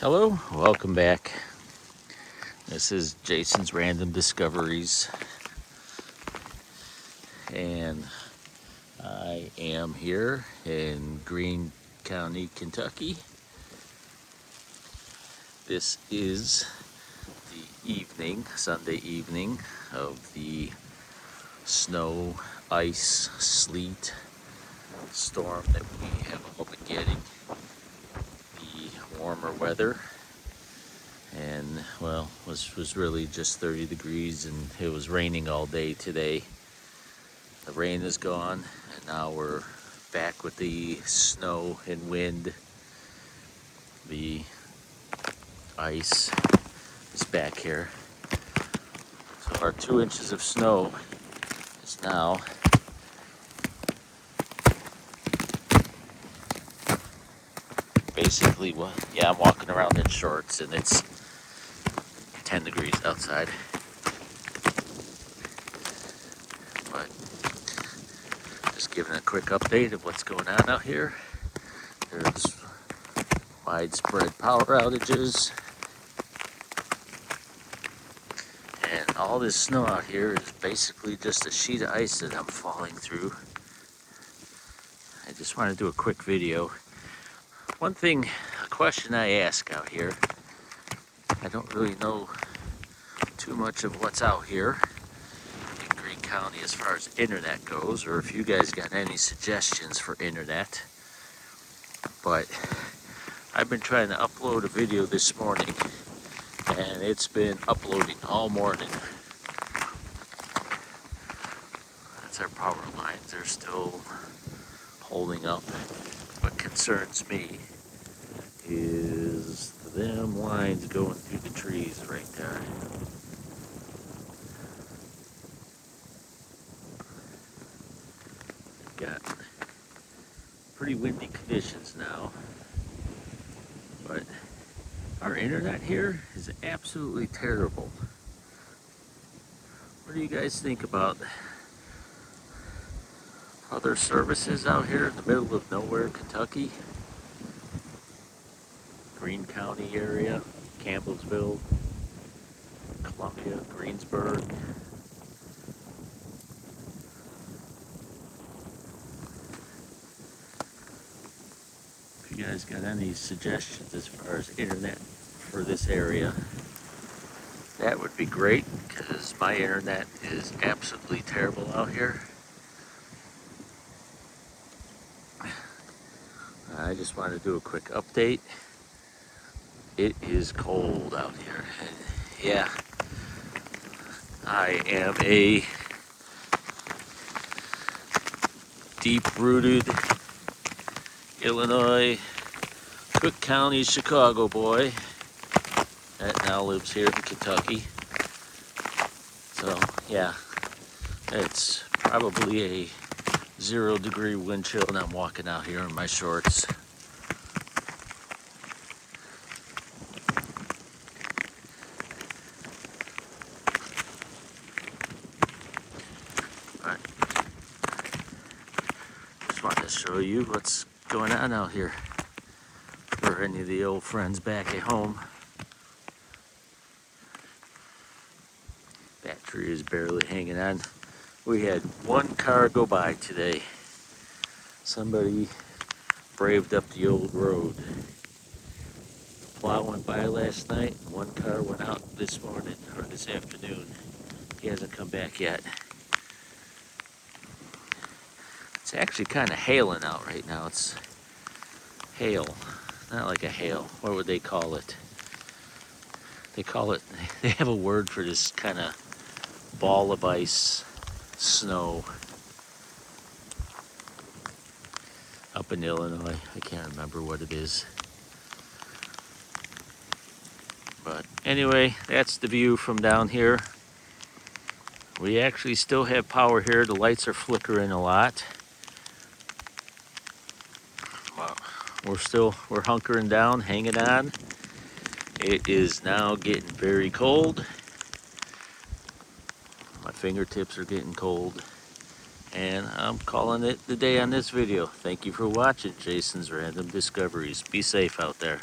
Hello, welcome back. This is Jason's Random Discoveries, and I am here in Greene County, Kentucky. This is the evening, Sunday evening, of the snow, ice, sleet storm that we have all been getting. The warmer weather. And well, was really just 30 degrees, and it was raining all day today. The rain is gone, and now we're back with the snow and wind. The ice is back here. So our 2 inches of snow is now basically I'm walking around in shorts, and it's 10 degrees outside. But just giving a quick update of what's going on out here. There's widespread power outages, and all this snow out here is basically just a sheet of ice that I'm falling through. I just want to do a quick video. One thing, a question I ask out here, I don't really know too much of what's out here in Greene County as far as internet goes, or if you guys got any suggestions for internet. But I've been trying to upload a video this morning, and it's been uploading all morning. That's our power lines. They're still holding up. What concerns me is them lines going through the trees right there. Got pretty windy conditions now, but our internet here is absolutely terrible. What do you guys think about other services out here in the middle of nowhere, Kentucky? Greene County area, Campbellsville, Columbia, Greensburg. If you guys got any suggestions as far as internet for this area, that would be great, because my internet is absolutely terrible out here. I just wanted to do a quick update. It is cold out here. Yeah, I am a deep-rooted Illinois, Cook County, Chicago boy that now lives here in Kentucky. So yeah, it's probably a 0-degree wind chill, and I'm walking out here in my shorts. But just wanted to show you what's going on out here for any of the old friends back at home. Battery is barely hanging on. We had one car go by today. Somebody braved up the old road. The plow went by last night. One car went out this morning, or this afternoon. He hasn't come back yet. It's actually kind of hailing out right now. It's hail, not like a hail. What would they call it? They have a word for this kind of ball of ice, snow up in Illinois. I can't remember what it is. But anyway, that's the view from down here. We actually still have power here. The lights are flickering a lot. We're hunkering down, hanging on. It is now getting very cold. My fingertips are getting cold. And I'm calling it the day on this video. Thank you for watching Jason's Random Discoveries. Be safe out there.